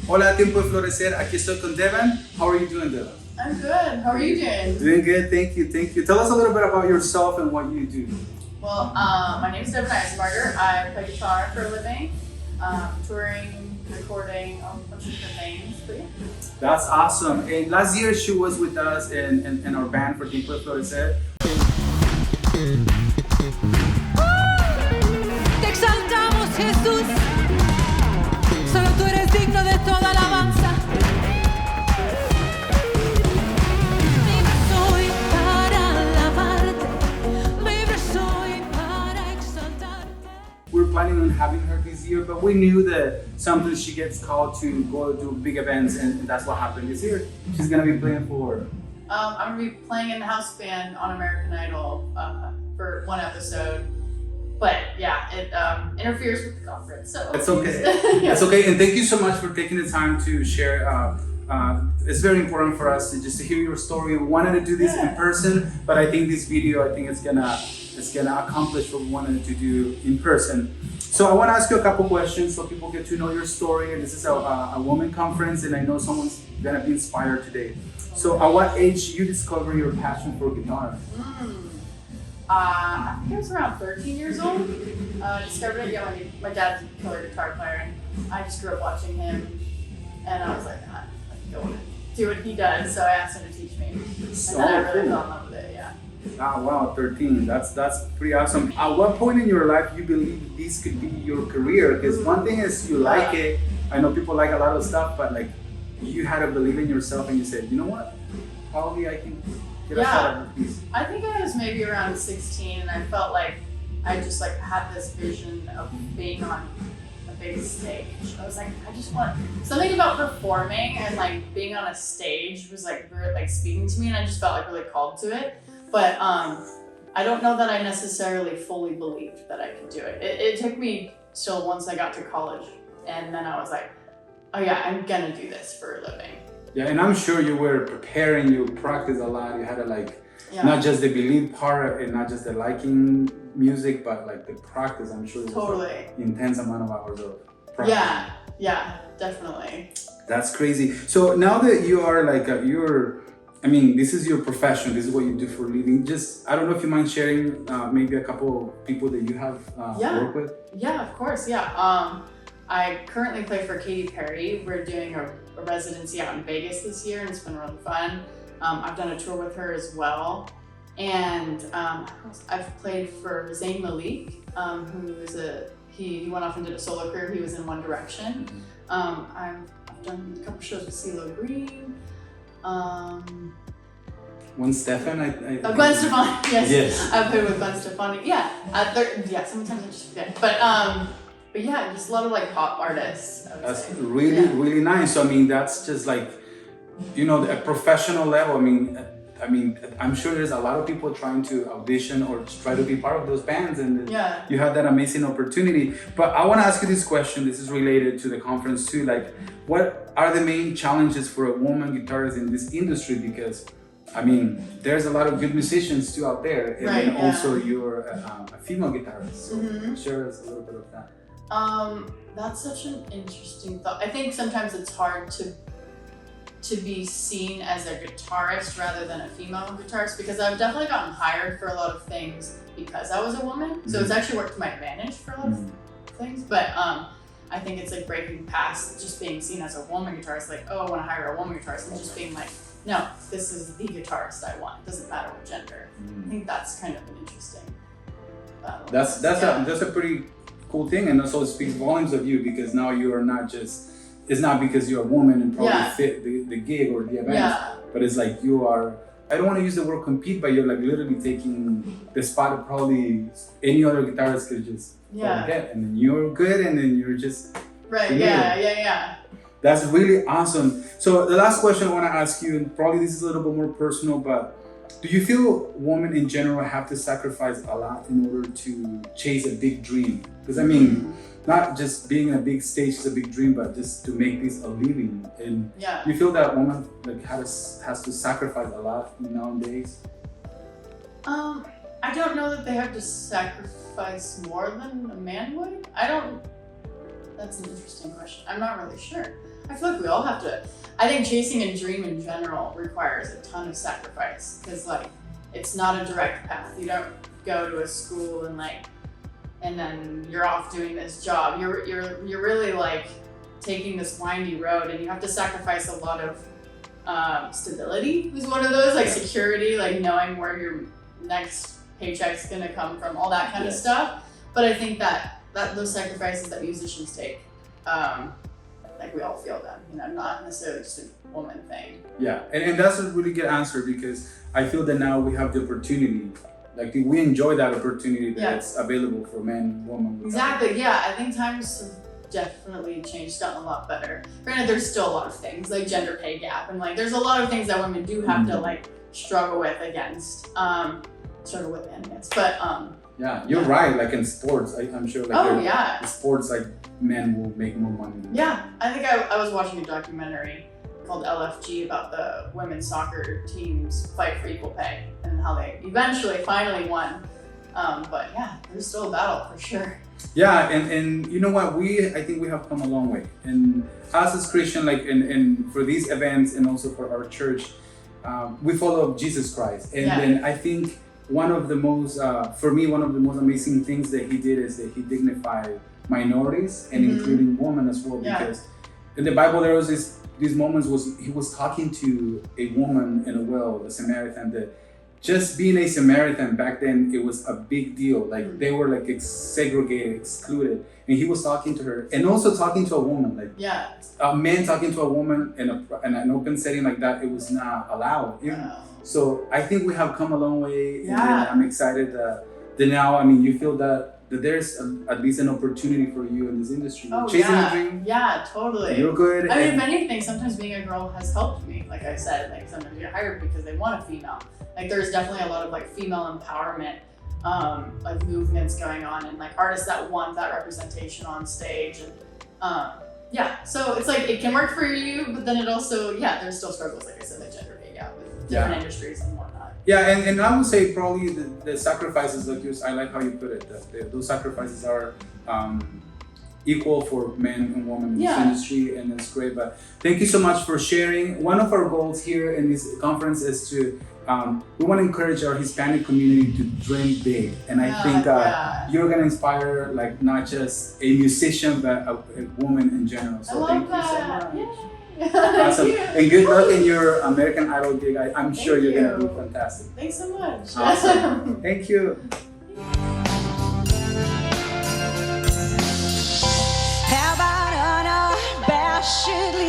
Hola, Tiempo de Florecer. Aquí estoy con Devon. How are you doing, Devon? I'm good. How are you doing? Doing good, thank you, thank you. Tell us a little bit about yourself and what you do. Well, my name is Devon Eisenbarger. I play guitar for a living, touring, recording, a bunch of different things. But yeah. That's awesome. And last year she was with us in our band for Tiempo de Florecer. Te exaltamos, Jesús. Solo tú eres digno de toda alabanza. Libre soy para alabarte. Libre soy para exaltarte. We're planning on having her this year, but we knew that sometimes she gets called to go to big events, and that's what happened this year. She's gonna be playing for. I'm going to be playing in the house band on American Idol for one episode. But yeah, it interferes with the conference, so It's okay. Yeah. It's okay, and thank you so much for taking the time to share. It's very important for us to hear your story. We wanted to do this in person, but I think this video, it's gonna accomplish what we wanted to do in person. So I want to ask you a couple questions so people get to know your story. This is a woman conference, and I know someone's gonna be inspired today. So at what age you discover your passion for guitar? I think I was around 13 years old. Discovered it. Yeah, my dad's a killer guitar player, and I just grew up watching him. And I was like, I think I want to do what he does. So I asked him to teach me, and then I really fell in love with it. Yeah. Ah, wow, 13. That's pretty awesome. At what point in your life you believe this could be your career? Because one thing is you like it. I know people like a lot of stuff, but like you had to believe in yourself, and you said, you know what? Probably I can get a shot at this. I think I was maybe around 16, and I felt like I just like had this vision of being on a big stage. I was like, I just want something about performing and like being on a stage was like very like speaking to me, and I just felt like really called to it. But I don't know that I necessarily fully believed that I could do it. It took me still once I got to college, and then I was like, oh yeah, I'm gonna do this for a living. Yeah, and I'm sure you were preparing, you practiced a lot, you had to like, not just the belief part and not just the liking music, but like the practice. I'm sure it was like intense amount of hours of practice. Yeah, definitely. That's crazy. So now that you are like, this is your profession, this is what you do for a living. Just, I don't know if you mind sharing maybe a couple of people that you have worked with? Yeah, of course, yeah. I currently play for Katy Perry. We're doing a residency out in Vegas this year, and it's been really fun. I've done a tour with her as well. And I've played for Zayn Malik, who is he went off and did a solo career. He was in One Direction. I've done a couple shows with CeeLo Green. Gwen Stefani, Gwen Stefani, yes. I played with Gwen Stefani. Yeah, sometimes I just forget. But yeah, just a lot of like pop artists. That's really nice. So that's just like, a professional level. I'm sure there's a lot of people trying to audition or try to be part of those bands, and you have that amazing opportunity. But I want to ask you this question. This is related to the conference too. Like, what are the main challenges for a woman guitarist in this industry? Because there's a lot of good musicians too out there, and then also you're a female guitarist. So share us a little bit of that. That's such an interesting thought. I think sometimes it's hard to be seen as a guitarist rather than a female guitarist, because I've definitely gotten hired for a lot of things because I was a woman. So it's actually worked to my advantage for a lot of things. But I think it's like breaking past just being seen as a woman guitarist, like, oh, I want to hire a woman guitarist, and just being like, no, this is the guitarist I want. It doesn't matter what gender. I think that's kind of an interesting battle. That's a pretty cool thing, and also it speaks volumes of you, because now you are not just, it's not because you're a woman and probably fit the gig or the event, but it's like you are, I don't want to use the word compete, but you're like literally taking the spot of probably any other guitarist could just get, and then you're good, and then you're just That's really awesome. So the last question I want to ask you, and probably this is a little bit more personal, but do you feel women in general have to sacrifice a lot in order to chase a big dream? Because not just being in a big stage is a big dream, but just to make this a living. And you feel that woman like has to sacrifice a lot nowadays? I don't know that they have to sacrifice more than a man would. That's an interesting question. I'm not really sure. I feel like we all have to. I think chasing a dream in general requires a ton of sacrifice because like it's not a direct path. You don't go to a school and then you're off doing this job. You're really like taking this windy road, and you have to sacrifice a lot of stability. Is one of those like security, like knowing where your next paycheck's gonna come from, all that kind of stuff. But I think that those sacrifices that musicians take. Like we all feel them, you know, not necessarily just a woman thing. Yeah, and that's a really good answer because I feel that now we have the opportunity, like we enjoy that opportunity that's available for men and women. Exactly, yeah, I think times have definitely changed, gotten a lot better. Granted, there's still a lot of things like gender pay gap and like there's a lot of things that women do have to like struggle with against, and against, but yeah, you're right. Like in sports, I'm sure. Like in sports, like men will make more money. Yeah, I think I was watching a documentary called LFG about the women's soccer team's fight for equal pay and how they eventually finally won. But yeah, there's still a battle for sure. Yeah, and you know what? I think we have come a long way. And us as Christian, like and for these events and also for our church, we follow Jesus Christ. And then I think one of the most amazing things that he did is that he dignified minorities and including women as well. Because in the Bible there was these moments he was talking to a woman in a well, the Samaritan, that just being a Samaritan back then, it was a big deal. Like they were like segregated, excluded. And he was talking to her and also talking to a woman. Like a man talking to a woman in an open setting like that, it was not allowed. So I think we have come a long way. And I'm excited that now, I mean, you feel that there's at least an opportunity for you in this industry. Chasing a dream. Yeah, totally. You're good. I mean, if anything, sometimes being a girl has helped me. Like I said, like sometimes you get hired because they want a female. Like there's definitely a lot of like female empowerment, like movements going on, and like artists that want that representation on stage. And so it's like it can work for you, but then it also there's still struggles, like I said, like gender pay gap with different industries and whatnot. Yeah, and I would say probably the sacrifices, like I like how you put it, that those sacrifices are equal for men and women in this industry, and it's great. But thank you so much for sharing. One of our goals here in this conference is to we want to encourage our Hispanic community to dream big, and I think you're going to inspire like not just a musician but a woman in general. So thank you so much. Awesome. And good luck in your American Idol gig. I'm sure you're going to be fantastic. Thanks so much. Awesome. Thank you. How about unabashedly